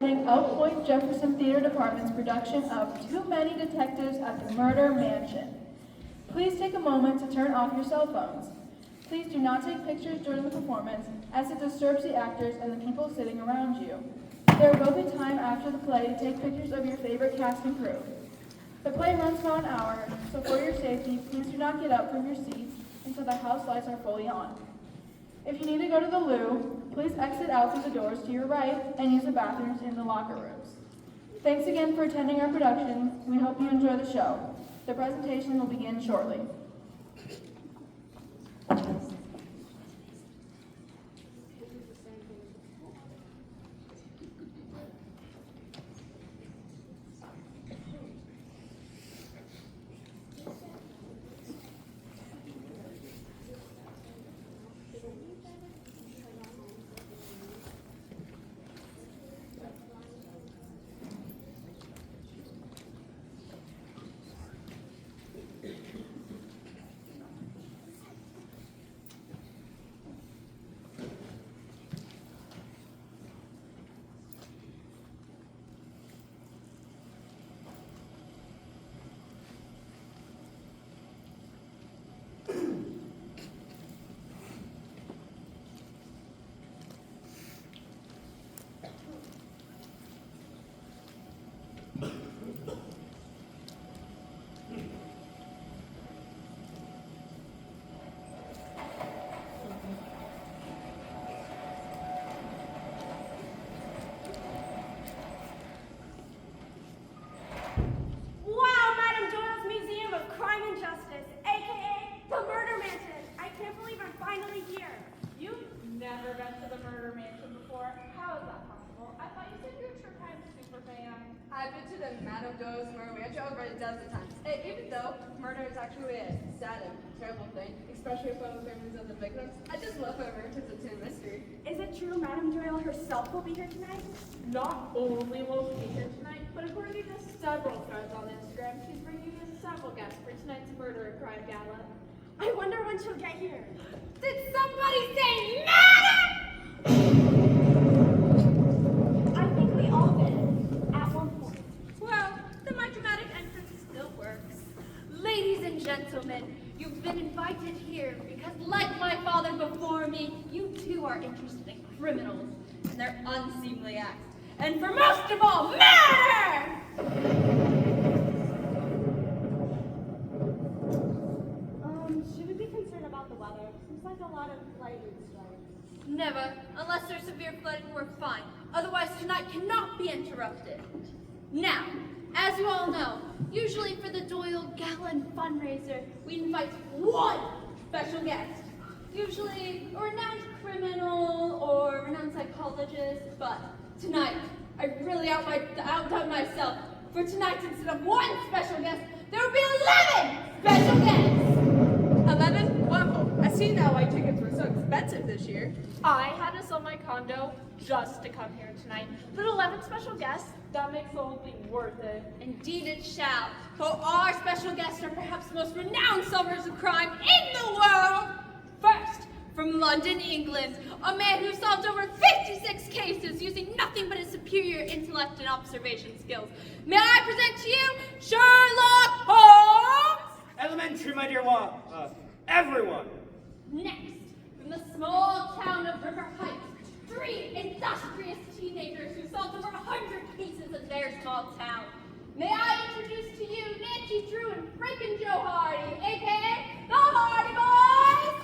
Oak Point Jefferson Theater Department's production of Too Many Detectives at the Murder Mansion. Please take a moment to turn off your cell phones. Please do not take pictures during the performance, as it disturbs the actors and the people sitting around you. There will be time after the play to take pictures of your favorite cast and crew. The play runs about an hour, so for your safety, please do not get up from your seats until the house lights are fully on. If you need to go to the loo, please exit out through the doors to your right and use the bathrooms in the locker rooms. Thanks again for attending our production. We hope you enjoy the show. The presentation will begin shortly. Never been to the murder mansion before. How is that possible? I thought you said you were a true crime super fan. I've been to the Madame Doyle's murder mansion over a dozen times. Hey, even though murder is actually a sad and terrible thing, especially for the families of the victims, I just love her entertainment and mystery. Is it true Madame Doyle herself will be here tonight? Not only will she be here tonight, but according to several threads on Instagram, she's bringing in several guests for tonight's murder and crime gala. I wonder when she'll get here. Did somebody say madam? I think we all did, at one point. Well, then my dramatic entrance still works. Ladies and gentlemen, you've been invited here because, like my father before me, you too are interested in criminals and their unseemly acts. And for most of all, murder! Should we be concerned about the weather? Seems like a lot of lightning strikes. Never, unless there's severe flooding, we're fine. Otherwise, tonight cannot be interrupted. Now, as you all know, usually for the Doyle Gala and fundraiser, we invite one special guest. Usually a renowned criminal or a renowned psychologist, but tonight, I really outdone myself. For tonight, instead of one special guest, there will be 11 special guests. 11? Wonderful. I see now why tickets were so expensive this year. I had to sell my condo just to come here tonight. But 11 special guests, that makes the whole thing worth it. Indeed it shall, for our special guests are perhaps the most renowned solvers of crime in the world. First, from London, England, a man who solved over 56 cases using nothing but his superior intellect and observation skills. May I present to you Sherlock Holmes? Elementary, my dear law. Everyone. Next, from the small town of River Heights, 3 industrious teenagers who solved over 100 cases in their small town. May I introduce to you Nancy Drew and Frank and Joe Hardy, a.k.a. the Hardy Boys!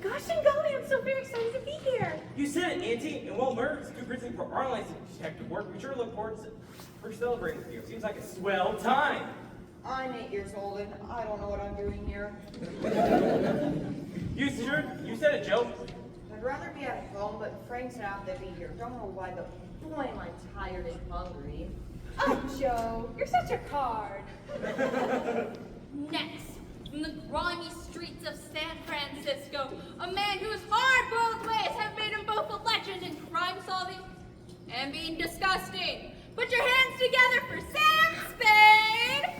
Gosh and golly, I'm so very excited to be here. You said it, Auntie. And while murder is good reason for our licensed detective work, we sure look forward to celebrating with you. Seems like a swell time. I'm 8 years old and I don't know what I'm doing here. You said a joke. I'd rather be at home, but Frank's out to be here. Don't know why, but boy, am I tired and hungry. Oh, Joe, you're such a card. Next, from the grimy streets of San Francisco, a man whose hard-boiled ways have made him both a legend in crime-solving and being disgusting. Put your hands together for Sam Spade!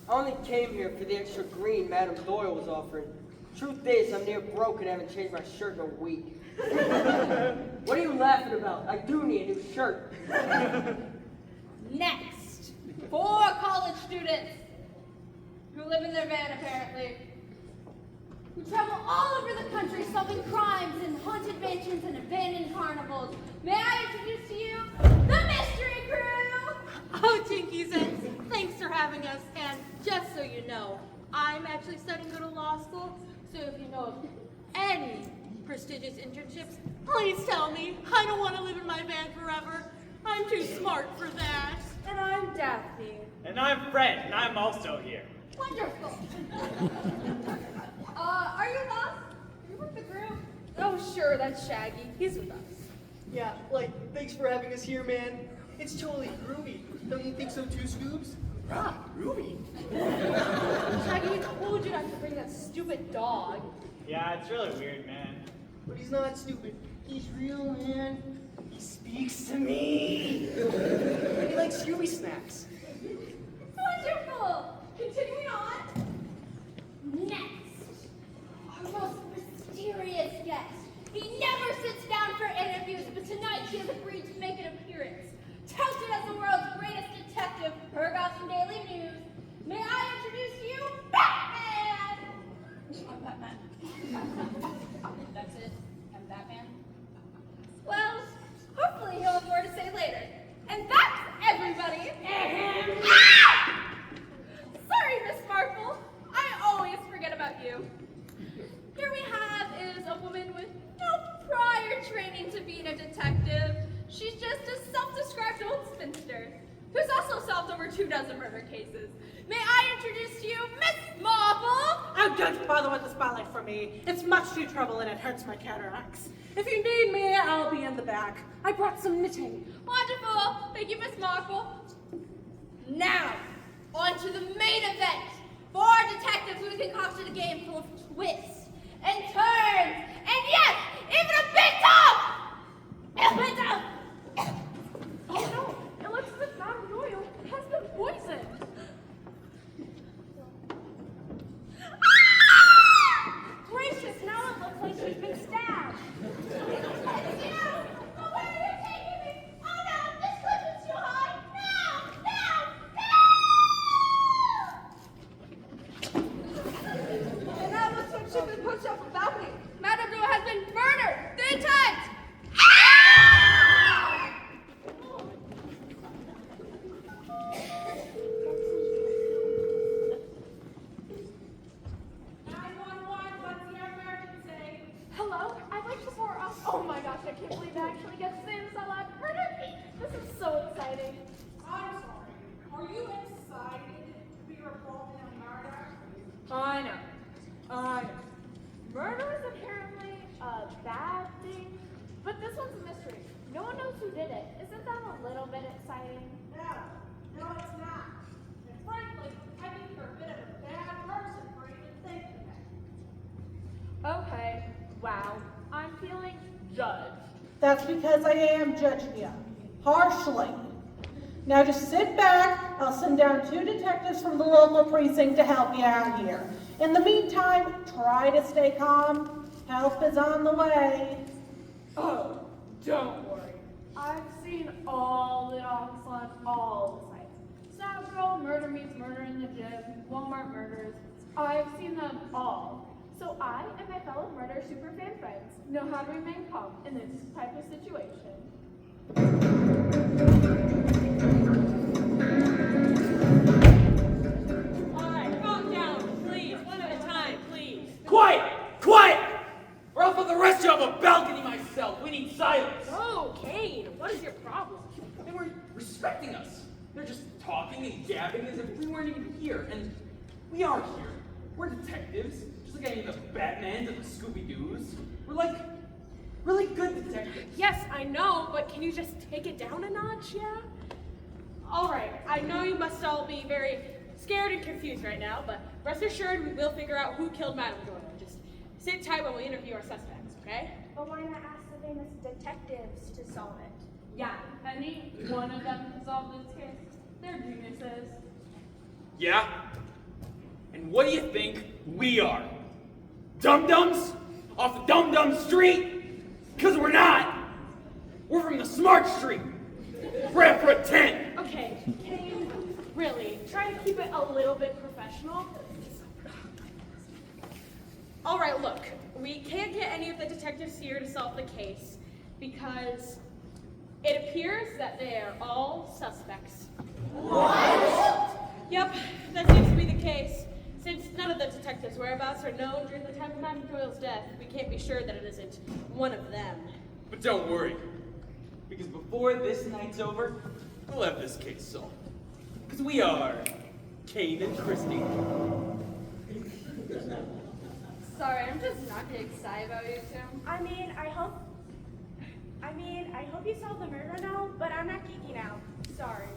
I only came here for the extra green Madame Doyle was offering. Truth is, I'm near broke and haven't changed my shirt in a week. What are you laughing about? I do need a new shirt. Next, 4 college students who live in their van, apparently, who travel all over the country solving crimes in haunted mansions and abandoned carnivals. May I introduce to you the Mystery Crew? Oh, Tinkies, and thanks for having us. And just so you know, I'm actually studying to go to law school, so if you know of any prestigious internships, please tell me. I don't want to live in my van forever. I'm too smart for that. And I'm Daphne. And I'm Fred, and I'm also here. Wonderful. Are you lost? Are you with the group? Oh, sure, that's Shaggy. He's with us. Yeah, thanks for having us here, man. It's totally groovy. Don't you think so too, Scoobs? Ah, groovy. Shaggy, we told you not to bring that stupid dog. Yeah, it's really weird, man. But he's not stupid. He's real, man. He speaks to me. And he likes Scooby snacks. Wonderful. Continuing on. Next, our most mysterious guest. He never sits down for interviews, but tonight he has agreed to make an appearance. Touted as the world's greatest detective, heard about some daily news. May I introduce to you, Batman? I'm Batman. That's it? I'm Batman? Well, hopefully he'll have more to say later. And that's everybody. Ah! Sorry, Miss Marple. I always forget about you. Here we have is a woman with no prior training to being a detective. She's just a self-described old spinster who's also solved over 24 murder cases. May I introduce to you Miss Marple? Oh, don't bother with the spotlight for me. It's much too trouble and it hurts my cataracts. If you need me, I'll be in the back. I brought some knitting. Wonderful. Thank you, Miss Marple. Now, on to the main event. 4 detectives who concocted a game full of twists and turns, and yes, even a bit of Oh no, it looks as if Madame Doyle has been poisoned. gracious, now it looks like she's been stabbed. It's you! But where are you taking me? Oh no, this cliff is too high! No! And now it looks like she's been pushed off a balcony. Madame Doyle has been murdered 3 times! Hello? I'd like to pour us. Oh my gosh, I can't believe I actually get to say this out loud. Murder! This is so exciting. I'm sorry. Are you excited to be involved in a murder? I know. Murder is apparently a bad thing, but this one's a mystery. No one knows who did it. Isn't that a little bit exciting? No, it's not. And frankly, I think you're a bit of a bad person for even thinking that. Okay, wow. I'm feeling judged. That's because I am judging you. Harshly. Now just sit back. I'll send down 2 detectives from the local precinct to help you out here. In the meantime, try to stay calm. Help is on the way. Oh, don't worry. I've seen all the docs on all the sites. Snap Girl, Murder Meets Murder in the Gym, Walmart Murders. I've seen them all. So I and my fellow murder superfan friends know how to remain calm in this type of situation. Alright, calm down, please. One at a time, please. Quiet! Quiet! Or else I'll arrest you off a balcony myself. We need silence. Oh, Kane, what is your problem? They weren't respecting us. They're just talking and gabbing as if we weren't even here. And we are here. We're detectives, just like any of the Batmans and the Scooby-Doos. We're like really good detectives. Yes, I know, but can you just take it down a notch, yeah? Alright, I know you must all be very scared and confused right now, but rest assured we will figure out who killed Madame Doyle. Just sit tight while we interview our suspects, okay? But why not ask the famous detectives to solve it? Yeah, any one of them can solve this case. They're geniuses. Yeah? And what do you think we are? Dum-dums? Off the dum-dum street? Because we're not. We're from the smart street. We're at for a 10. Okay, can you really try to keep it a little bit professional? All right, look, we can't get any of the detectives here to solve the case because it appears that they are all suspects. What? Yep, that seems to be the case. Since none of the detectives' whereabouts are known during the time of Madame Doyle's death, we can't be sure that it isn't one of them. But don't worry, because before this night's over, we'll have this case solved. Because we are Kane and Christy. Sorry, I'm just not getting excited about you two. I mean, I hope you solve the murder now, but I'm not geeking out. Sorry.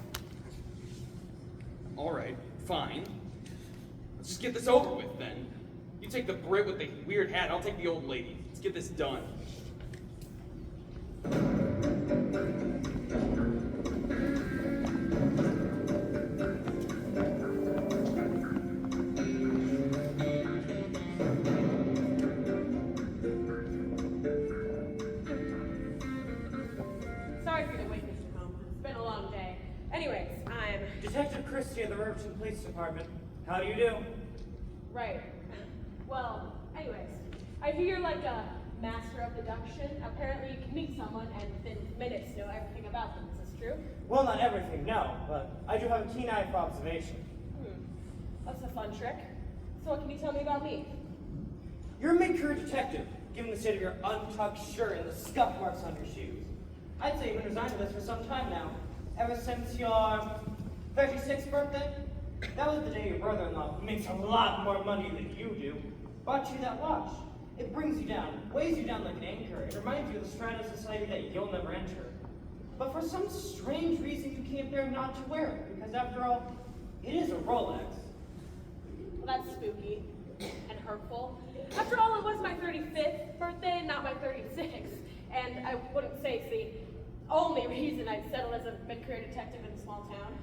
All right, fine. Let's just get this over with then. You take the Brit with the weird hat, I'll take the old lady. Let's get this done. Sorry for the wait, Mr. Holmes. It's been a long day. Anyways, I'm... Detective Christie of the Riverton Police Department. How do you do? Right. Well, anyways, I hear you're like a master of deduction. Apparently you can meet someone and within minutes know everything about them. Is this true? Well, not everything, no, but I do have a keen eye for observation. That's a fun trick. So what can you tell me about me? You're a mid-career detective, given the state of your untucked shirt and the scuff marks on your shoes. I'd say you've been resigned to this for some time now. Ever since your 36th birthday? That was the day your brother-in-law, who makes a lot more money than you do, bought you that watch. It brings you down, weighs you down like an anchor. It reminds you of the strata of society that you'll never enter. But for some strange reason, you can't bear not to wear it, because after all, it is a Rolex. Well, that's spooky and hurtful. After all, it was my 35th birthday, not my 36th. And I wouldn't say it's the only reason I'd settle as a mid-career detective in a small town.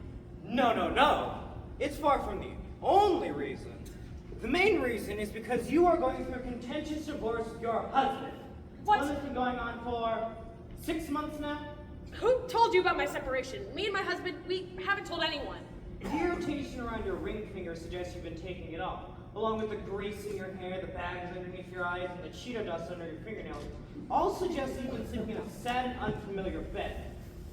No, no, no. It's far from the only reason. The main reason is because you are going through a contentious divorce with your husband. What? One that's been going on for 6 months now. Who told you about my separation? Me and my husband, we haven't told anyone. The irritation around your ring finger suggests you've been taking it off, along with the grease in your hair, the bags underneath your eyes, and the Cheeto dust under your fingernails. All suggest that you've been sleeping in a sad and unfamiliar bed.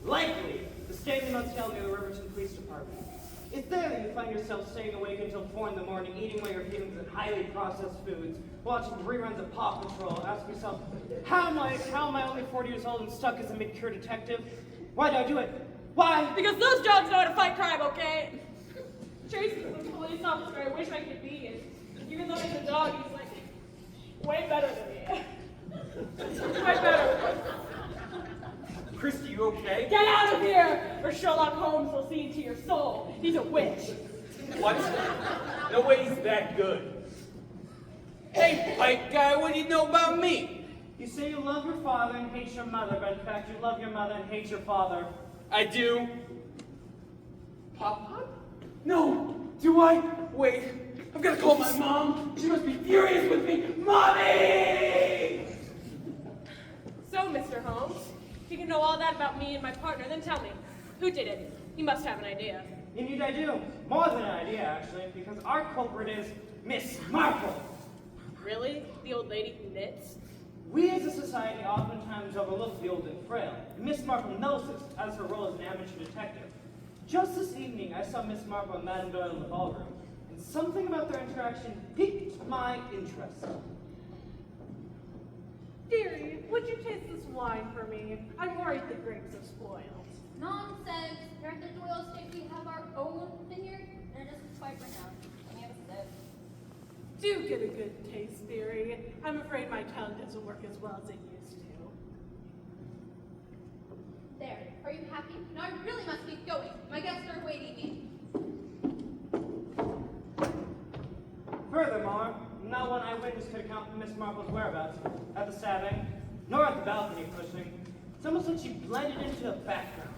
Likely, the State motel near the Riverton Police Department. It's there that you find yourself staying awake until 4 in the morning, eating away your feelings in highly processed foods, watching reruns of Paw Patrol, asking yourself, how am I only 40 years old and stuck as a mid-career detective? Why did I do it? Why? Because those dogs know how to fight crime, okay? Tracy's a police officer I wish I could be, and even though he's a dog, he's like way better than me. Way better. Christy, you okay? Get out of here, or Sherlock Holmes will see into your soul. He's a witch. What? No way he's that good. Hey, Pike guy, what do you know about me? You say you love your father and hate your mother, but in fact you love your mother and hate your father. I do. Pop? No! Do I? Wait, I've got to call my mom. She must be furious with me. Mommy! So, Mr. Holmes, if you can know all that about me and my partner, then tell me, who did it? You must have an idea. Indeed I do. More than an idea, actually, because our culprit is Miss Marple. Really? The old lady who knits? We as a society oftentimes overlook the old and frail. And Miss Marple knows this, as her role as an amateur detective. Just this evening, I saw Miss Marple and Madame Doyle in the ballroom, and something about their interaction piqued my interest. Dearie, would you taste this wine for me? I'm worried the grapes are spoiled. Nonsense. Here at the Doyle Estate, we have our own vineyard, and it doesn't quite run out. Let me have a sip. Do get a good taste, dearie. I'm afraid my tongue doesn't work as well as it used to. There. Are you happy? Now I really must get going. My guests are waiting me. Furthermore, not one eyewitness could account for Miss Marple's whereabouts at the stabbing, nor at the balcony pushing. It's almost like she blended into the background.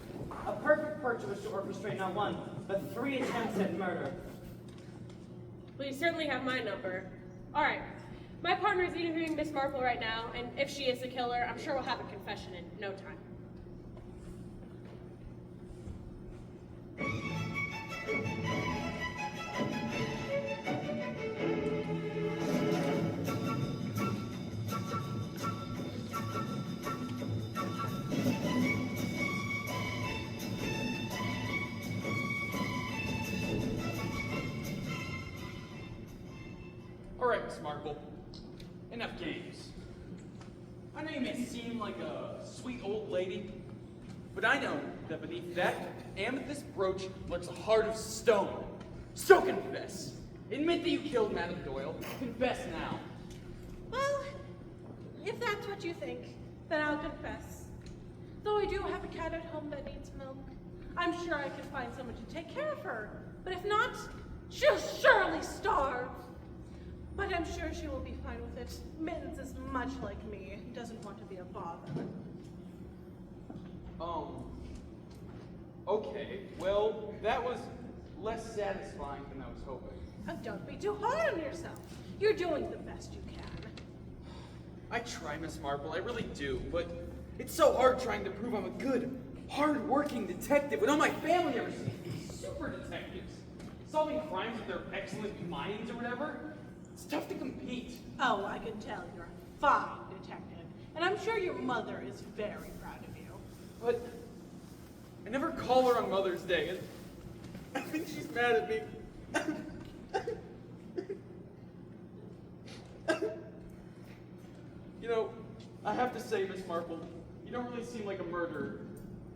A perfect perch was to orchestrate not one, but 3 attempts at murder. Well, you certainly have my number. All right. My partner is interviewing Miss Marple right now, and if she is the killer, I'm sure we'll have a confession in no time. All right, Miss Marple. Enough games. I know you may seem like a sweet old lady, but I know that beneath that amethyst brooch lurks a heart of stone. So confess. Admit that you killed Madame Doyle. Confess now. Well, if that's what you think, then I'll confess. Though I do have a cat at home that needs milk, I'm sure I can find someone to take care of her. But if not, she'll surely starve. But I'm sure she will be fine with it. Mittens is much like me. He doesn't want to be a bother. Okay. Well, that was less satisfying than I was hoping. Oh, don't be too hard on yourself. You're doing the best you can. I try, Miss Marple, I really do, but it's so hard trying to prove I'm a good, hard-working detective when all my family ever seems to be super detectives, solving crimes with their excellent minds or whatever. It's tough to compete. Oh, I can tell you're a fine detective. And I'm sure your mother is very proud of you. But I never call her on Mother's Day, and I think she's mad at me. You know, I have to say, Miss Marple, you don't really seem like a murderer.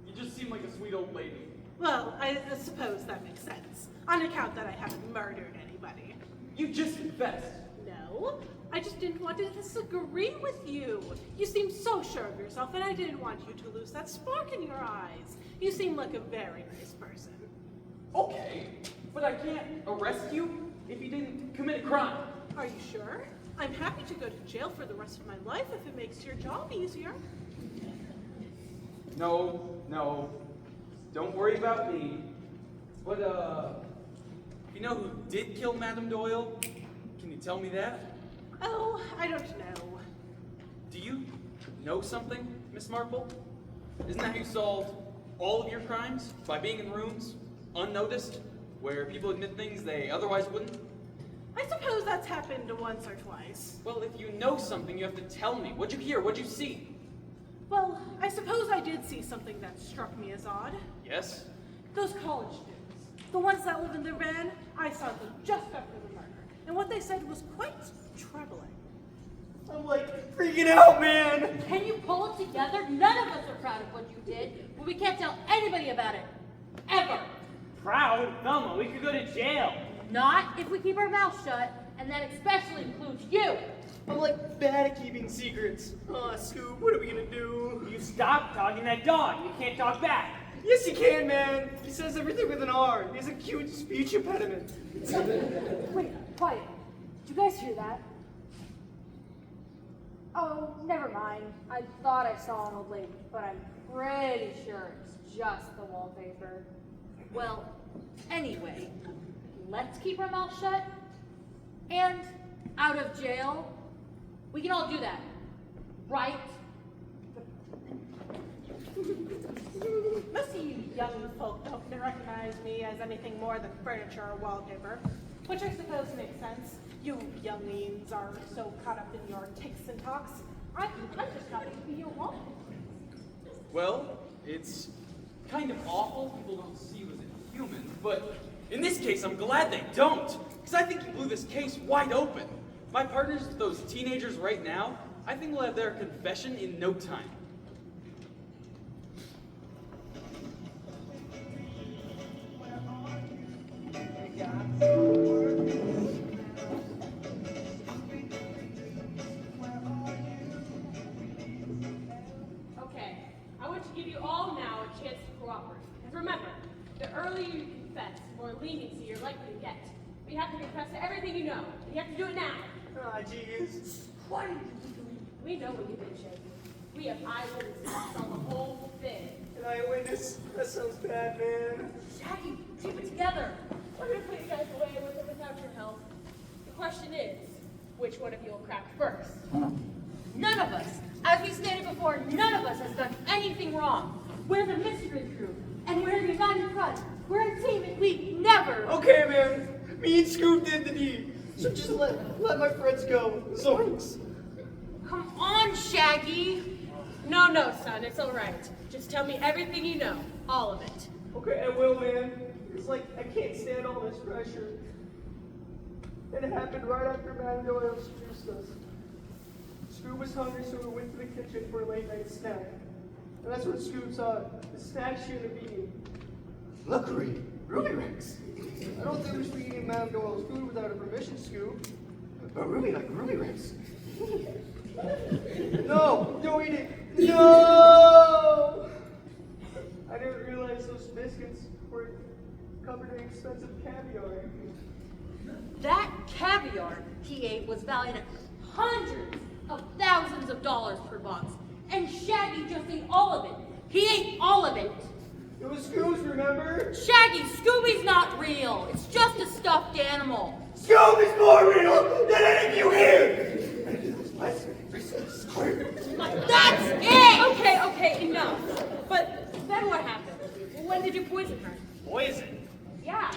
You just seem like a sweet old lady. Well, I suppose that makes sense, on account that I haven't murdered anybody. You just confessed. No, I just didn't want to disagree with you. You seem so sure of yourself, and I didn't want you to lose that spark in your eyes. You seem like a very nice person. Okay, but I can't arrest you if you didn't commit a crime. Are you sure? I'm happy to go to jail for the rest of my life if it makes your job easier. No, don't worry about me. But, you know who did kill Madame Doyle? Can you tell me that? Oh, I don't know. Do you know something, Miss Marple? Isn't that how you solved all of your crimes? By being in rooms, unnoticed, where people admit things they otherwise wouldn't? I suppose that's happened once or twice. Well, if you know something, you have to tell me. What'd you hear? What'd you see? Well, I suppose I did see something that struck me as odd. Yes? Those college students, the ones that live in their van, I saw them just after the murder. And what they said was quite troubling. I'm like freaking out, man. Can you pull it together? None of us are proud of what you did, but we can't tell anybody about it. Ever. Proud? Thelma, we could go to jail. Not if we keep our mouths shut, and that especially includes you. I'm like bad at keeping secrets. Oh, Scoop, what are we gonna do? You stop talking that dog. You can't talk back. Yes, you can, man. He says everything with an R. He has a cute speech impediment. Wait, quiet. Did you guys hear that? Oh, never mind. I thought I saw an old lady, but I'm pretty sure it's just the wallpaper. Well, anyway, let's keep our mouths shut and out of jail. We can all do that, right? Most of you young folk don't recognize me as anything more than furniture or wallpaper, which I suppose makes sense. You youngins are so caught up in your ticks and talks. I'm just happy to be your wallpaper. Well, it's kind of awful people don't see you as a human, but in this case, I'm glad they don't, because I think you blew this case wide open. My partners with those teenagers right now, I think we'll have their confession in no time. Okay, I want to give you all now a chance to cooperate. And remember, the earlier you confess, the more leniency you're likely to get. But you have to confess to everything you know. You have to do it now. Ah, jeez. What? We know what you did, Shaggy. We have eyewitnesses on the whole thing. An eyewitness? That sounds bad, man. Shaggy, keep it together. We're gonna put you guys away with or without your help. The question is, which one of you will crack first. None of us, as we stated before, none of us has done anything wrong. We're the mystery crew, and we're a united front. We're a team, and we never. Okay, man. Me and Scoop did the deed. So just let my friends go. Zoinks. Come on, Shaggy. No, son, it's all right. Just tell me everything you know, all of it. Okay, I will, man. It's like I can't stand all this pressure. And it happened right after Madame Doyle introduced us. Scoop was hungry, so we went to the kitchen for a late night snack. And that's when Scoop saw the snack she ended up eating. Look, Ruby Rex. I don't think we should be eating Madame Doyle's food without her permission, Scoop. But Ruby like Ruby Rex. No, don't eat it. No! I didn't realize those biscuits were covered in expensive caviar. That caviar he ate was valued at hundreds of thousands of dollars per box. And Shaggy just ate all of it. He ate all of it. It was Scoop's, remember? Shaggy, Scooby's not real. It's just a stuffed animal. Scoob is more real than any of you here! That's it! Okay, enough. But then what happened? When did you poison her? Poison? Yeah.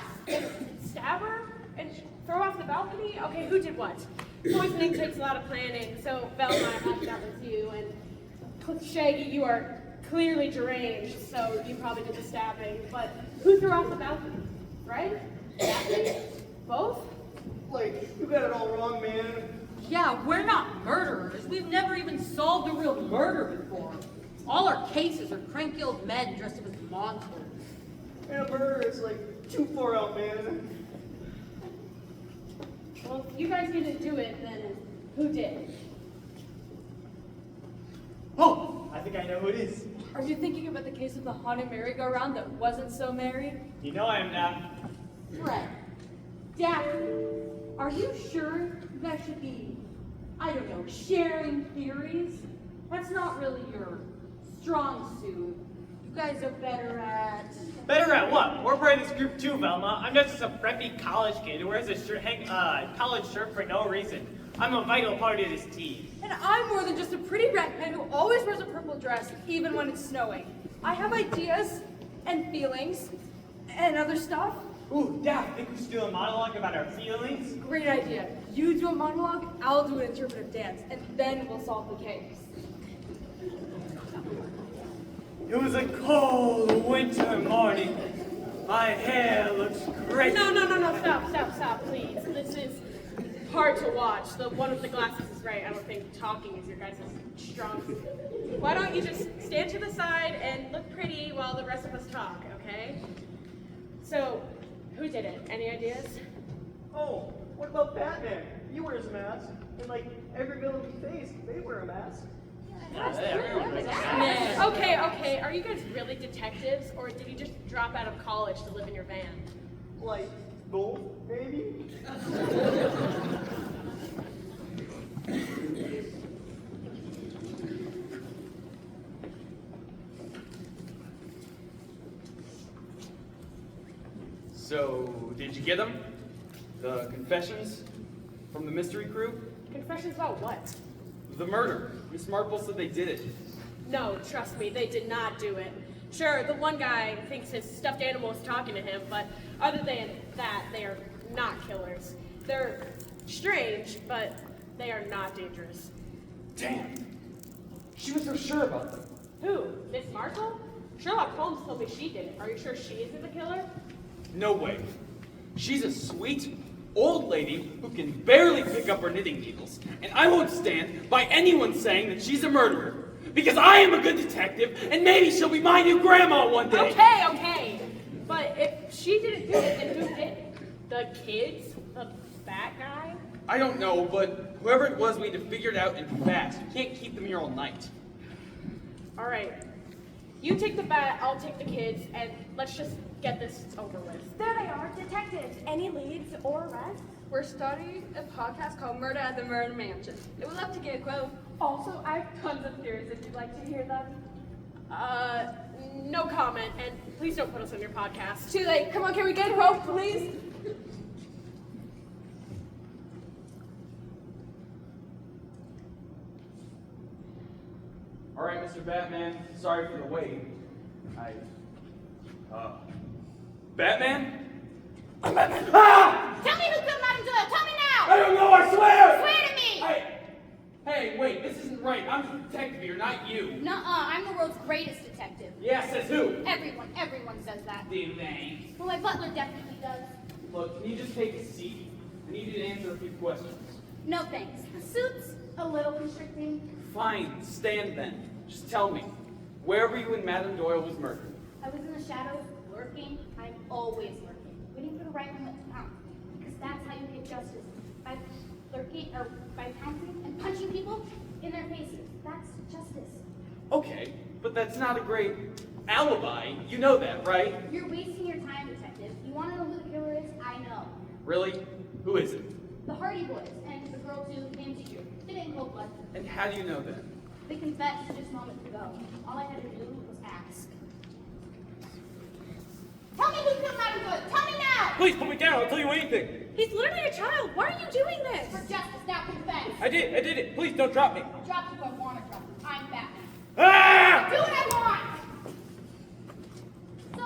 Stab her? And throw her off the balcony? Okay, who did what? Poisoning takes a lot of planning, so Velma, I have that with you, and Shaggy, you are clearly deranged, so you probably did the stabbing, but who threw her off the balcony? Right? Daphne? Both? Like, you got it all wrong, man. Yeah, we're not murderers. We've never even solved a real murder before. All our cases are cranky old men dressed up as monsters. And a murder is like too far out, man. Well, if you guys didn't do it, then who did? Oh, I think I know who it is. Are you thinking about the case of the haunted merry-go-round that wasn't so merry? You know I am not. Fred. Daphne, are you sure that should be, I don't know, sharing theories? That's not really your strong suit. You guys are better at... Better at what? We're part of this group too, Velma. I'm just a preppy college kid who wears a college shirt for no reason. I'm a vital part of this team. And I'm more than just a pretty redhead who always wears a purple dress, even when it's snowing. I have ideas and feelings and other stuff. Ooh, Daph, think we should do a monologue about our feelings? Great idea. You do a monologue, I'll do an interpretive dance, and then we'll solve the case. It was a cold winter morning. My hair looks great. No, stop, please. This is hard to watch. The one with the glasses is right. I don't think talking is your guys' strong suit. Why don't you just stand to the side and look pretty while the rest of us talk, okay? So, who did it? Any ideas? Oh, what about Batman? He wears a mask. And like every villain we face, they wear a mask. Okay. Are you guys really detectives, or did you just drop out of college to live in your van? Like, both, maybe? So, did you get them? The confessions from the mystery crew? Confessions about what? The murder. Miss Marple said they did it. No, trust me, they did not do it. Sure, the one guy thinks his stuffed animal is talking to him, but other than that, they are not killers. They're strange, but they are not dangerous. Damn. She was so sure about them. Who? Miss Marple? Sherlock Holmes told me she did it. Are you sure she isn't the killer? No way. She's a sweet, old lady who can barely pick up her knitting needles. And I won't stand by anyone saying that she's a murderer. Because I am a good detective, and maybe she'll be my new grandma one day. Okay. But if she didn't do it, then who did? The kids? The fat guy? I don't know, but whoever it was, we need to figure it out and fast. We can't keep them here all night. All right. You take the bat, I'll take the kids, and let's just get this over with. There they are, detectives. Any leads or arrests? We're starting a podcast called Murder at the Murder Mansion. It would love to get a quote. Also, I have tons of theories if you'd like to hear them. No comment, and please don't put us on your podcast. Too late. Come on, can we get a quote, please? Batman. Sorry for the wait. Batman? I'm Batman. Ah! Tell me who killed Madame Doyle! Tell me now! I don't know, I swear! Swear to me! Hey, wait, this isn't right. I'm the detective here, not you. Nuh-uh, I'm the world's greatest detective. Yeah, says who? Everyone says that. Do they? Well, my butler definitely does. Look, can you just take a seat? I need you to answer a few questions. No thanks. The suit's a little constricting. Fine, stand then. Just tell me, where were you when Madame Doyle was murdered? I was in the shadows, lurking. I'm always lurking, waiting for the right moment to pounce. Because that's how you get justice. By lurking, or by pouncing and punching people in their faces. That's justice. Okay, but that's not a great alibi. You know that, right? You're wasting your time, detective. You want to know who the killer is? I know. Really? Who is it? The Hardy Boys and the girl too named Teacher. Did it in cold blood. And how do you know that? They confessed just moments ago. All I had to do was ask. Tell me who killed Madame Doyle! Tell me now! Please put me down. I'll tell you anything. He's literally a child. Why are you doing this? For justice, now confess! I did it. Please don't drop me. I'll drop you if I want to drop you. I'm Batman. Ah! Do what I want! So,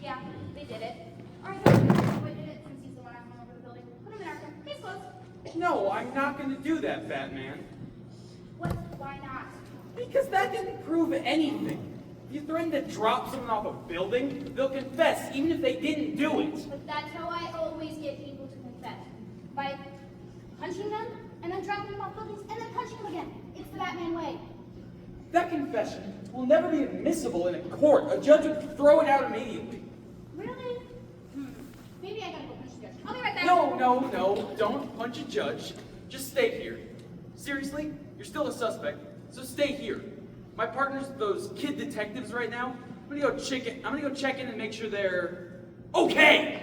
yeah, they did it. Alright, who did it since he's the one I hung over the building? Put him in Arkham. Case closed. No, I'm not going to do that, Batman. What? Why not? Because that didn't prove anything. If you threaten to drop someone off a building, they'll confess, even if they didn't do it. But that's how I always get people to confess. By punching them, and then dropping them off buildings, and then punching them again. It's the Batman way. That confession will never be admissible in a court. A judge would throw it out immediately. Really? Maybe I gotta go punch the judge. I'll be right back. No, don't punch a judge. Just stay here. Seriously? You're still a suspect, so stay here. My partner's those kid detectives right now. I'm gonna go check in and make sure they're okay.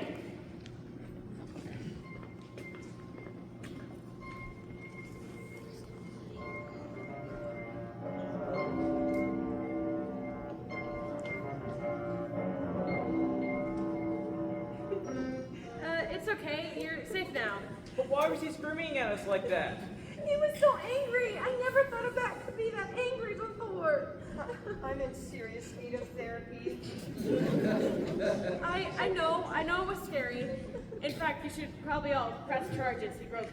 It's okay. You're safe now. But why was he screaming at us like that? He was so angry. I never thought of that to be that angry before. I'm in serious need of therapy. I know it was scary. In fact, you should probably all press charges. He broke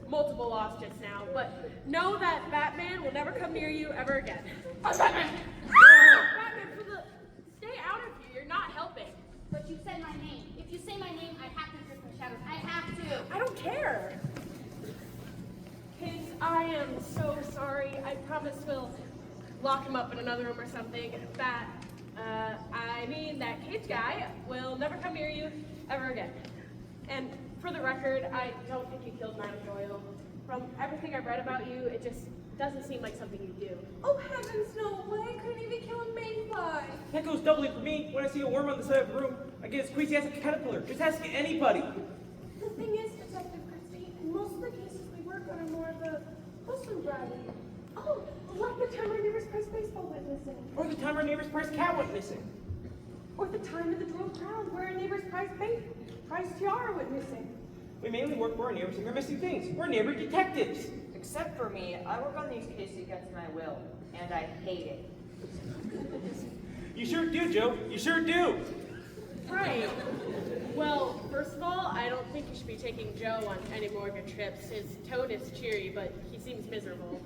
multiple laws just now. But know that Batman will never come near you ever again. Oh, Batman! Batman, stay out of here. You're not helping. But you said my name. If you say my name, I have to drift my shadows. I have to. I don't care. Kids, I am so sorry. I promise we'll lock him up in another room or something. That cage guy will never come near you ever again. And for the record, I don't think you killed Madame Doyle. From everything I've read about you, it just doesn't seem like something you do. Oh heavens, no way! I couldn't even kill a mayfly. That goes doubly for me. When I see a worm on the side of the room, I get as queasy as a caterpillar. Just ask anybody. The thing is, Detective Christie, most of the cases we work on are more of the wholesome variety. Oh, like the time our neighbor's prize baseball went missing. Or the time our neighbor's prize cat went missing. Or the time of the Drone Crown where our neighbor's prize tiara went missing. We mainly work for our neighbors and their missing things. We're neighbor detectives. Except for me, I work on these cases against my will, and I hate it. You sure do, Joe. You sure do. Right. Well, first of all, I don't think you should be taking Joe on any more of your trips. His tone is cheery, but he seems miserable.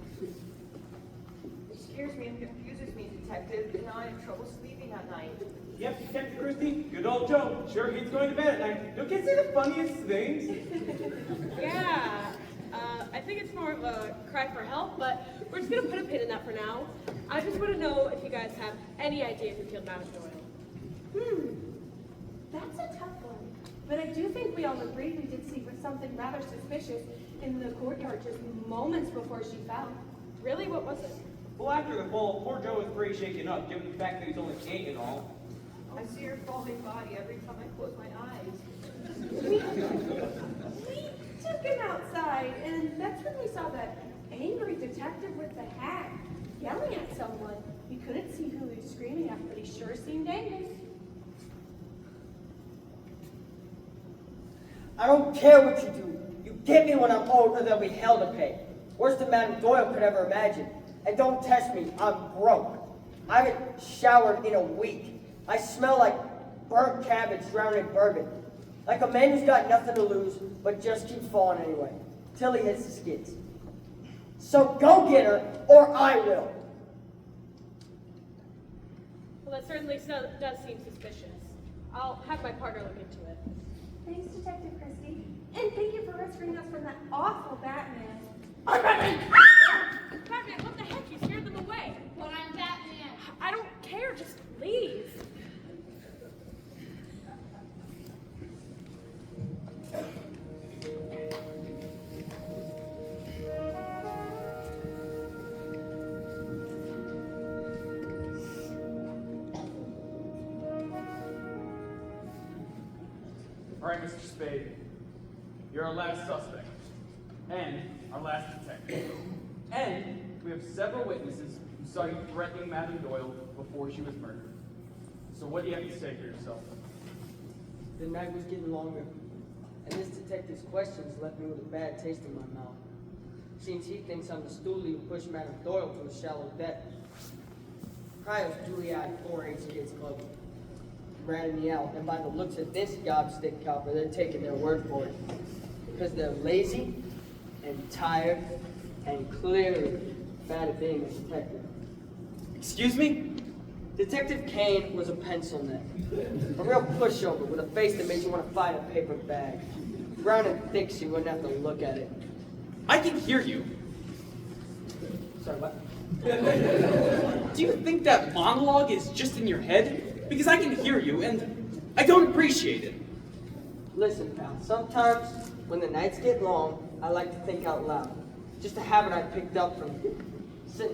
It scares me and confuses me, Detective, and now I have trouble sleeping at night. Yep, Detective Christie, good old Joe. Sure hates going to bed at night. Don't kids say the funniest things? Yeah. I think it's more of a cry for help, but we're just gonna put a pin in that for now. I just want to know if you guys have any idea who killed Madame Doyle. That's a tough one. But I do think we all agreed we did see something rather suspicious in the courtyard just moments before she fell. Really? What was it? Well, after the fall, poor Joe was pretty shaken up, given the fact that he's only 8 and all. I see her falling body every time I close my eyes. We took him outside, and that's when we saw that angry detective with the hat yelling at someone. We couldn't see who he was screaming at, but he sure seemed angry. I don't care what you do. You get me when I'm older, there'll be hell to pay. Worse than Madame Doyle could ever imagine. And don't test me, I'm broke. I haven't showered in a week. I smell like burnt cabbage drowned in bourbon. Like a man who's got nothing to lose, but just keeps falling anyway, till he hits the skids. So go get her, or I will. Well, that certainly does seem suspicious. I'll have my partner look into it. Thanks, Detective Christie. And thank you for rescuing us from that awful Batman. I'm Batman! Batman, what the heck? You scared them away. But I'm Batman. I don't care. Just leave. All right, Mr. Spade. You're our last suspect. And our last detective. And we have several witnesses who saw you threatening Madame Doyle before she was murdered. So what do you have to say for yourself? The night was getting longer, and this detective's questions left me with a bad taste in my mouth. Seems he thinks I'm the stoolie who pushed Madame Doyle to a shallow death. Cryo's duly-eyed 4-H kids club ratted me out, and by the looks of this gobstick copper, they're taking their word for it. Because they're lazy and tired and clearly bad at being a detective. Excuse me? Detective Kane was a pencil neck. A real pushover with a face that made you want to find a paper bag. Brown and thick so you wouldn't have to look at it. I can hear you. Sorry, what? Do you think that monologue is just in your head? Because I can hear you, and I don't appreciate it. Listen, pal, sometimes when the nights get long, I like to think out loud. Just a habit I picked up from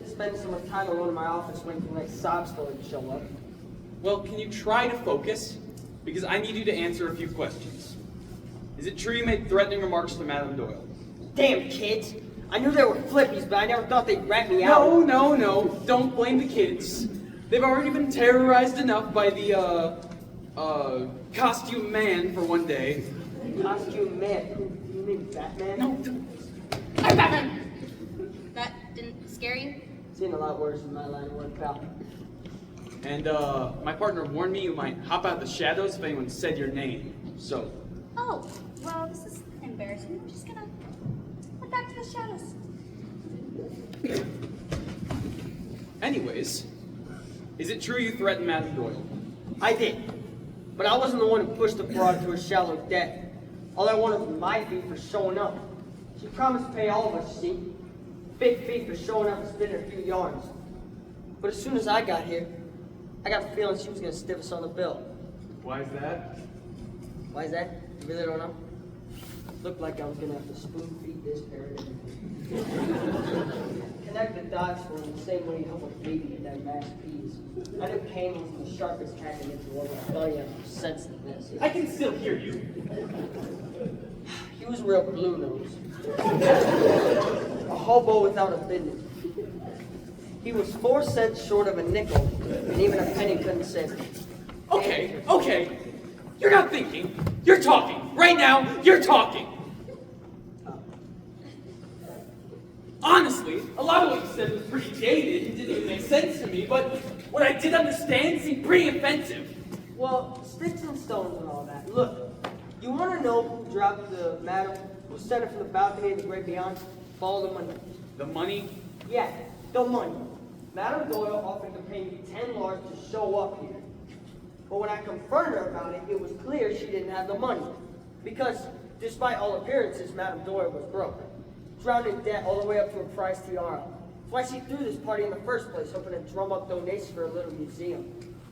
spending so much time alone in my office waiting for the next sob story to show up. Well, can you try to focus? Because I need you to answer a few questions. Is it true you made threatening remarks to Madame Doyle? Damn kids! I knew they were flippies, but I never thought they'd rat me out. No. Don't blame the kids. They've already been terrorized enough by the, costume man for one day. Costume man? You mean Batman? No. I'm Batman! That didn't scare you? Seen a lot worse in my line of work, pal. And, my partner warned me you might hop out of the shadows if anyone said your name. So. Oh, well, this is embarrassing. I'm just gonna head back to the shadows. Anyways, is it true you threatened Madame Doyle? I did. But I wasn't the one who pushed the broad to a shallow death. All I wanted was my fee for showing up. She promised to pay all of us, see? Big fee for showing up and spinning a few yarns. But as soon as I got here, I got the feeling she was going to stiff us on the bill. Why is that? Why is that? You really don't know? Looked like I was going to have to spoon feed this parrot. Connect the dots for him the same way you help a baby get that mashed peas. I knew Kane was the sharpest hack in the world. I thought he had more sense than this. I can still hear you. He was a real blue nose. A hobo without a business. He was 4 cents short of a nickel, and even a penny couldn't save him. Okay. You're not thinking. You're talking. Right now, you're talking. Honestly, a lot of what you said was pretty dated and didn't even make sense to me, but what I did understand seemed pretty offensive. Well, sticks and stones and all that. Look, you want to know who dropped the madam, who sent her from the balcony of the great beyond? Follow the money. The money? Yeah, the money. Madame Doyle offered to pay me 10 lars to show up here. But when I confronted her about it, it was clear she didn't have the money. Because, despite all appearances, Madame Doyle was broke. Drowned in debt all the way up to a prize tiara. That's why she threw this party in the first place, hoping to drum up donations for a little museum.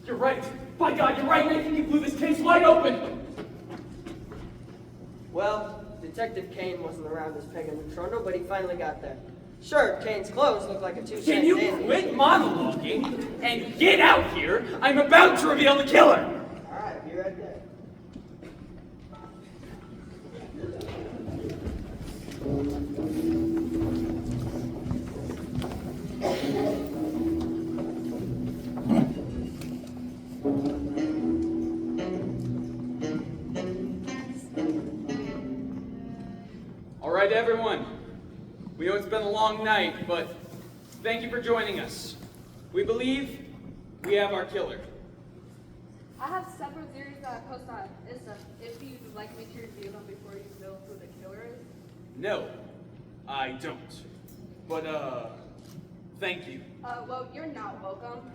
You're right. By God, you're right. I think you blew this case wide open. Well, Detective Kane wasn't around this peg in the trundle, but he finally got there. Sure, Kane's clothes look like a 2-cent Can you dandy. quit monologuing and get out here? I'm about to reveal the killer. All right, be right there. All right, everyone. We know it's been a long night, but thank you for joining us. We believe We have our killer. I have several theories that I post on Insta. If you'd like me to review them before you know who the killer is. No, I don't. But, thank you. Well, you're not welcome.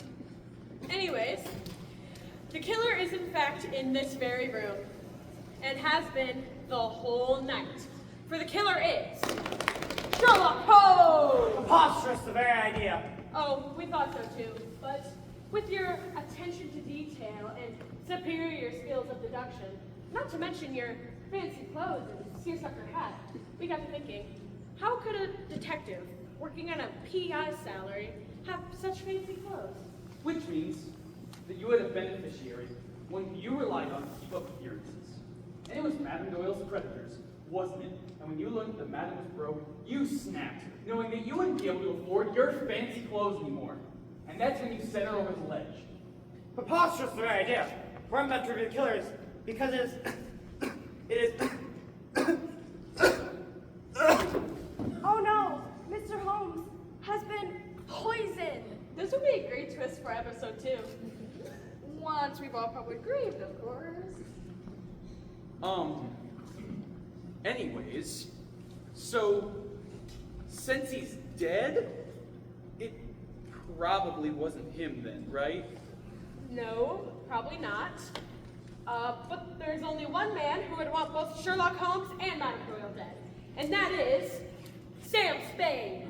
Anyways, the killer is in fact in this very room and has been the whole night. For the killer is Sherlock Holmes! Preposterous, the very idea. Oh, we thought so too, but with your attention to detail and superior skills of deduction, not to mention your fancy clothes and seersucker hat, we got to thinking, how could a detective working on a PI salary have such fancy clothes? Which means that you had a beneficiary, one you relied on to keep up appearances. And it was Madame Doyle's creditors, wasn't it? And when you learned that Madame was broke, you snapped, knowing that you wouldn't be able to afford your fancy clothes anymore. And that's when you sent her over the ledge. Preposterous, the very idea. Where I'm about to reveal the killer is because it is. Oh no, Mr. Holmes has been poisoned. This would be a great twist for episode 2. Once we've all probably grieved, of course. Anyways, so, since he's dead, it probably wasn't him then, right? No, probably not. But there's only one man who would want both Sherlock Holmes and Madame Doyle dead, and that is Sam Spade.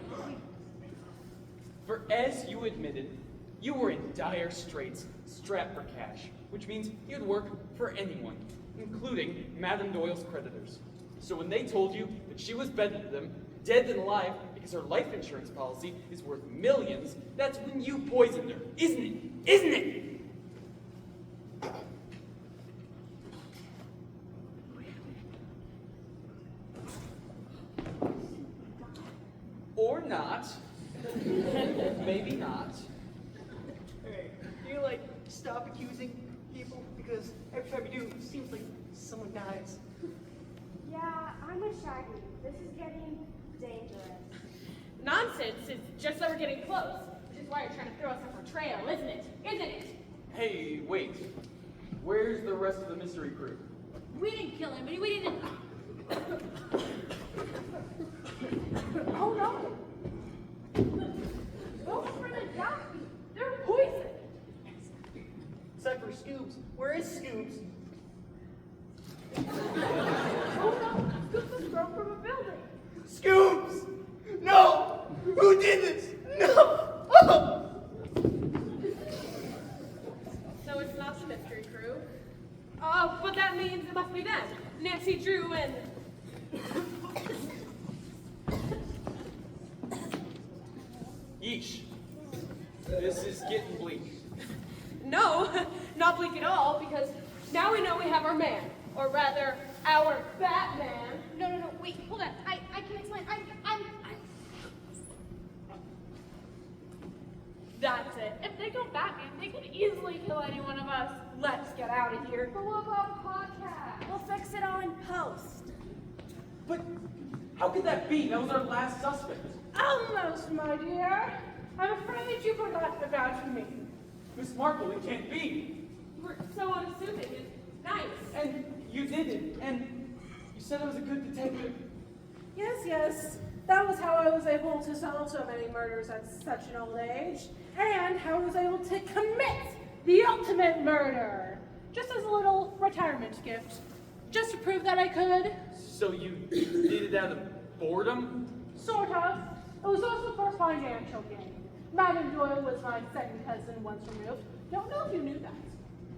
For as you admitted, you were in dire straits, strapped for cash, which means you'd work for anyone, including Madame Doyle's creditors. So when they told you that she was better to them, dead than alive, because her life insurance policy is worth millions, that's when you poisoned her, isn't it? Isn't it? Or not. Maybe not. Hey, can you, stop accusing people? Because every time you do, it seems like someone dies. Yeah, I'm a Shaggy. This is getting dangerous. Nonsense, it's just that we're getting close, which is why you're trying to throw us off our trail, isn't it? Isn't it? Hey, wait. Where's the rest of the mystery crew? We didn't kill him, we didn't. Oh no! Those are gonna die. They're poisoned. Except for Scoobs. Where is Scoobs? Oh no! Scoops was thrown from a building. Scoobs! No! Who did this? No! So it's not the mystery crew. But that means it must be them. Nancy Drew and... Yeesh. This is getting bleak. No, not bleak at all, because now we know we have our man. Or rather, our Batman. No, wait, hold on. I can explain. That's it. If they go Batman, they could easily kill any one of us. Let's get out of here. But what about a podcast? We'll fix it all in post. But how could that be? That was our last suspect. Almost, my dear. I'm afraid you forgot about me. Miss Marple, it can't be. You were so unassuming and nice. And you did it. And you said I was a good detective. Yes. That was how I was able to solve so many murders at such an old age. And how I was able to commit the ultimate murder. Just as a little retirement gift. Just to prove that I could. So you did it out of boredom? Sort of. It was also for financial gain. Madame Doyle was my second cousin once removed. Don't know if you knew that.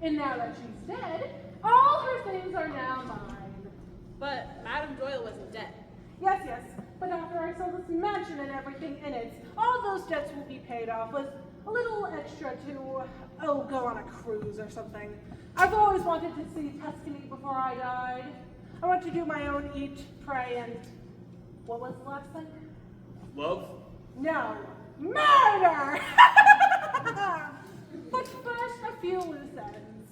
And now that she's dead, all her things are now mine. But Madame Doyle wasn't dead. Yes. But after I sell this mansion and everything in it, all those debts will be paid off with a little extra to, go on a cruise or something. I've always wanted to see Tuscany before I died. I want to do my own eat, pray, and what was the last thing? Love? No, murder! But first, a few loose ends.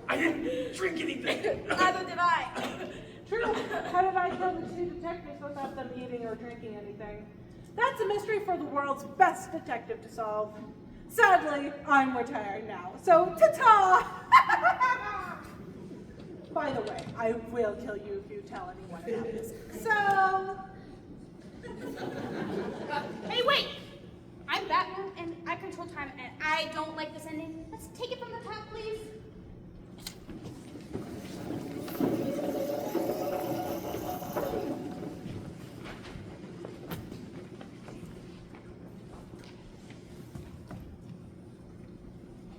I didn't drink anything. Neither did I. True. How did I kill the two detectives without them eating or drinking anything? That's a mystery for the world's best detective to solve. Sadly, I'm retired now, so ta-ta! By the way, I will kill you if you tell anyone about this. So... Hey, wait! I'm Batman, and I control time, and I don't like this ending. Let's take it from the top, please.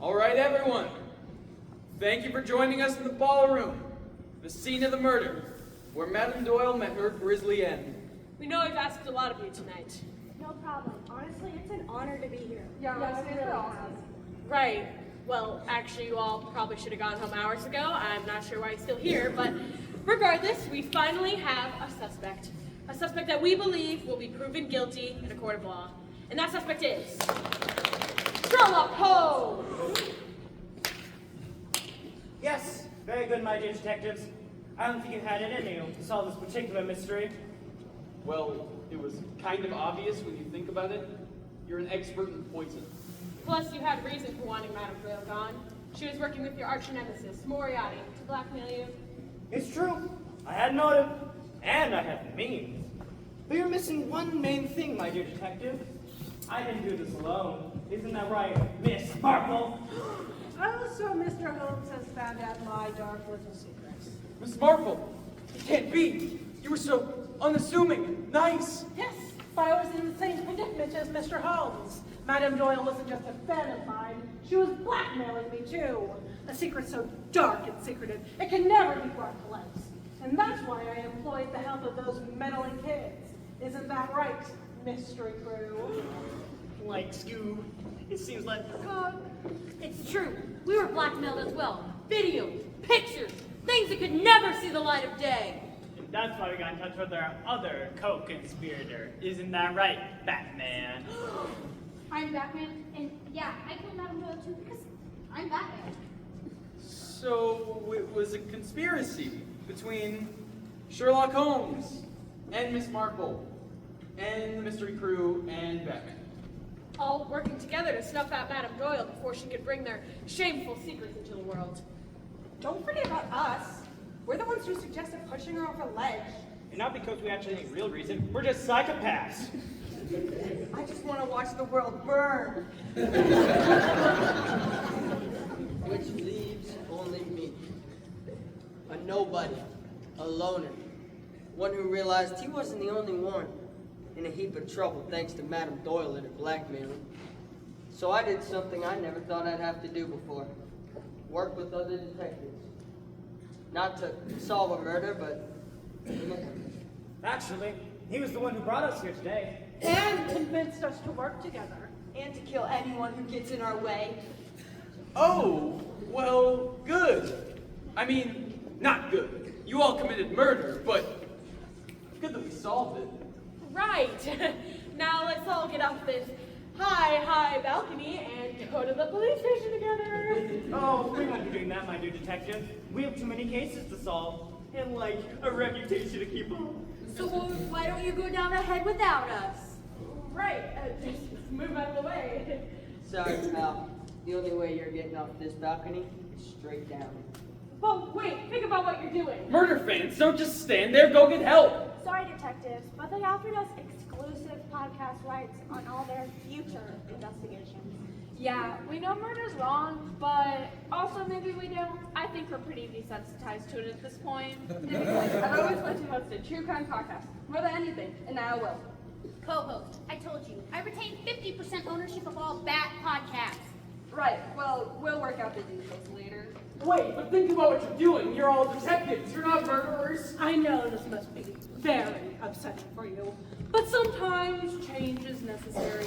All right, everyone. Thank you for joining us in the ballroom, the scene of the murder, where Madame Doyle met her grisly end. We know I've asked a lot of you tonight. No problem. Honestly, it's an honor to be here. Yeah, it's really awesome. Right. Well, actually, you all probably should have gone home hours ago. I'm not sure why you're still here, but regardless, we finally have a suspect. A suspect that we believe will be proven guilty in a court of law. And that suspect is... Sherlock Holmes! Yes, very good, my dear detectives. I don't think you had it in you to solve this particular mystery. Well, it was kind of obvious when you think about it. You're an expert in poison. Plus, you had reason for wanting Madame Doyle gone. She was working with your arch nemesis, Moriarty, to blackmail you. It's true. I had motive, and I had the means. But you're missing one main thing, my dear detective. I didn't do this alone. Isn't that right, Miss Marple? Oh, so Mr. Holmes has found out my dark little secrets. Miss Marple, it can't be. You were so unassuming, nice. Yes, but I was in the same predicament as Mr. Holmes. Madame Doyle wasn't just a fan of mine, she was blackmailing me too. A secret so dark and secretive, it can never be brought to light. And that's why I employed the help of those meddling kids. Isn't that right, mystery crew? Like Scoob, it seems like... It's true. We were blackmailed as well. Videos, pictures, things that could never see the light of day. And that's why we got in touch with our other co-conspirator. Isn't that right, Batman? I'm Batman, and yeah, I killed Madame Doyle too because I'm Batman. So it was a conspiracy between Sherlock Holmes and Miss Marple and the mystery crew and Batman. All working together to snuff out Madame Doyle before she could bring their shameful secrets into the world. Don't forget about us. We're the ones who suggested pushing her off a ledge. And not because we actually have any real reason, we're just psychopaths. I just want to watch the world burn. Which leaves only me. A nobody, a loner. One who realized he wasn't the only one in a heap of trouble thanks to Madame Doyle and her blackmailing. So I did something I never thought I'd have to do before. Work with other detectives. Not to solve a murder, but... Actually, he was the one who brought us here today. And convinced us to work together. And to kill anyone who gets in our way. Oh, well, good. I mean, not good. You all committed murder, but good that we solved it. Right. Now let's all get off this high balcony and go to the police station together. Oh, we won't be doing that, my dear detective. We have too many cases to solve. And, like, a reputation to keep up. So why don't you go down ahead without us? Right. Just move out of the way. Sorry, pal. The only way you're getting off this balcony is straight down. But wait, think about what you're doing. Murder fans, don't just stand there, go get help. Sorry, detectives, but they offered us exclusive podcast rights on all their future investigations. Yeah, we know murder's wrong, but also maybe we don't. I think we're pretty desensitized to it at this point. I've always wanted to host a true crime podcast, more than anything, and now I will. Co-host, I told you, I retain 50% ownership of all Bat podcasts. Right, well, we'll work out the details later. Wait, but think about what you're doing. You're all detectives. You're not murderers. I know this must be very upsetting for you, but sometimes change is necessary.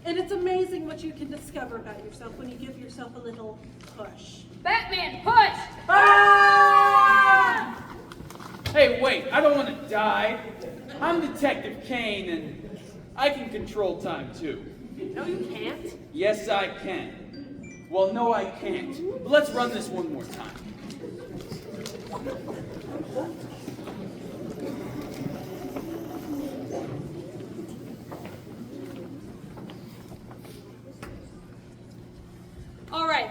And it's amazing what you can discover about yourself when you give yourself a little push. Batman, push! Ah! Hey, wait, I don't want to die. I'm Detective Kane, and I can control time, too. No, you can't. Yes, I can. Well, no, I can't. But let's run this one more time.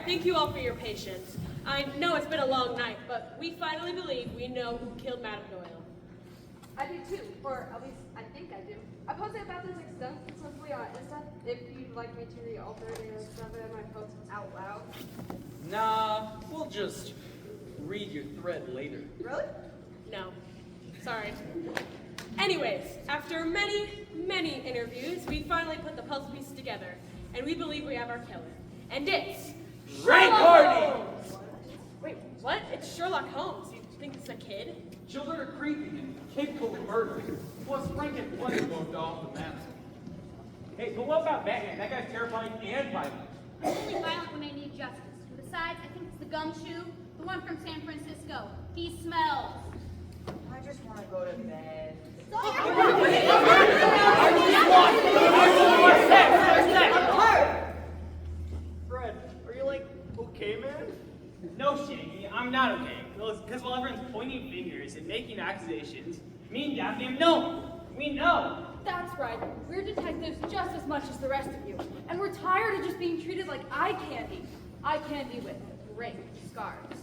thank you all for your patience. I know it's been a long night, but we finally believe we know who killed Madame Doyle. I do too, or at least I think I do. I posted about this extensively on Insta. If you'd like me to read all 30 or 7 of my posts out loud. Nah, we'll just read your thread later. Really? No. Sorry. Anyways, after many, many interviews, we finally put the puzzle pieces together, and we believe we have our killer. And it's Frank Sherlock Hardy! Holmes! Wait, what? It's Sherlock Holmes. You think it's a kid? Children are creepy and capable of murder. Plus, Frank had plenty moved off the mask. Hey, but what about Batman? That guy's terrifying and violent. I'm only violent when I need justice. And besides, I think it's the gumshoe, the one from San Francisco. He smells. I just want to go to bed. Fred, are you like, okay, man? No, Shaggy, I'm not okay. Because while everyone's pointing fingers and making accusations, me and Daphne have known. We know. That's right. We're detectives just as much as the rest of you. And we're tired of just being treated like eye candy. Eye candy with great scars.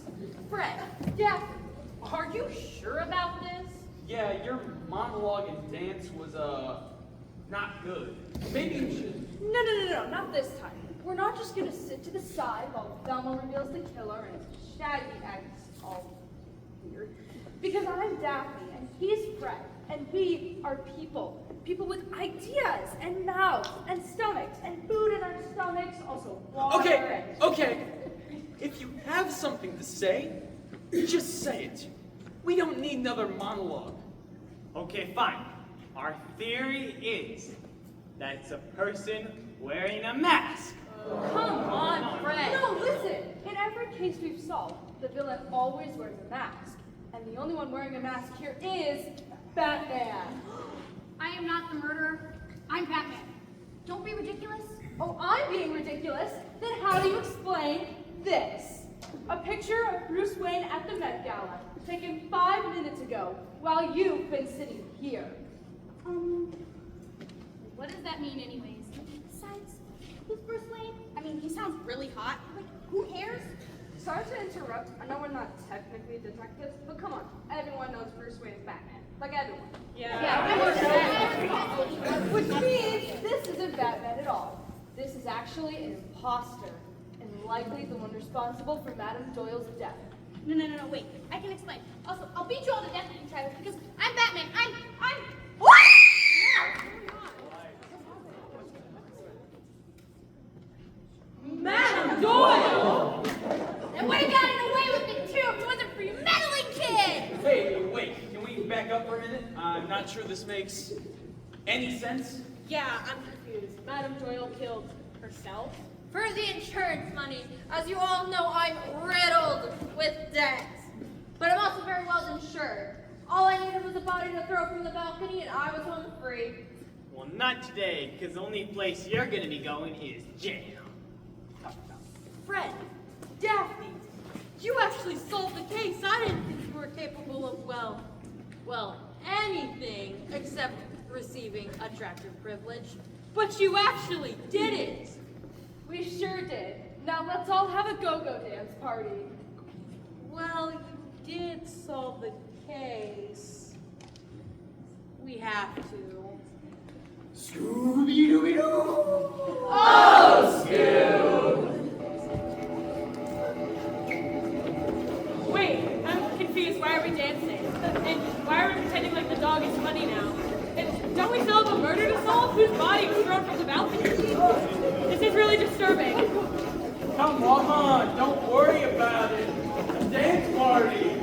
Fred, Daphne, are you sure about this? Yeah, your monologue and dance was, not good. Maybe you should... No, not this time. We're not just gonna sit to the side while Velma reveals the killer and Shaggy acts all weird. Because I'm Daphne and he's Fred, and we are people. People with ideas and mouths and stomachs and food in our stomachs, also water. Okay. If you have something to say, just say it. We don't need another monologue. Okay, fine. Our theory is that it's a person wearing a mask. Come on, Fred. No, listen. In every case we've solved, the villain always wears a mask. And the only one wearing a mask here is Batman. I am not the murderer. I'm Batman. Don't be ridiculous. Oh, I'm being ridiculous? Then how do you explain this? A picture of Bruce Wayne at the Met Gala, taken 5 minutes ago, while you've been sitting here. What does that mean anyways? Besides, who's Bruce Wayne? I mean, he sounds really hot. Like, who cares? Sorry to interrupt. I know we're not technically detectives, but come on. Everyone knows Bruce Wayne is Batman. Like everyone. Which means this isn't Batman at all. This is actually an imposter, and likely the one responsible for Madame Doyle's death. No, wait. I can explain. Also, I'll beat you all to death if you try this, because I'm Batman. I'm... Madame Doyle! And would have gotten away with it too if it wasn't for you meddling kids! Hey, wait, can we back up for a minute? I'm not sure this makes any sense. Yeah, I'm confused. Madame Doyle killed herself? For the insurance money. As you all know, I'm riddled with debts. But I'm also very well insured. All I needed was a body to throw from the balcony and I was home free. Well, not today, because the only place you're going to be going is jail. Fred, Daphne, you actually solved the case. I didn't think you were capable of, well, anything except receiving attractive privilege. But you actually did it. We sure did. Now let's all have a go-go dance party. Well, you did solve the case. We have to. Scooby-Dooby-Doo! Oh, Scoob! Wait, I'm confused. Why are we dancing? And why are we pretending like the dog is funny now? And don't we still have a murder to solve? Whose body was thrown from the balcony? This is really disturbing. Come on, don't worry about it. It's a dance party.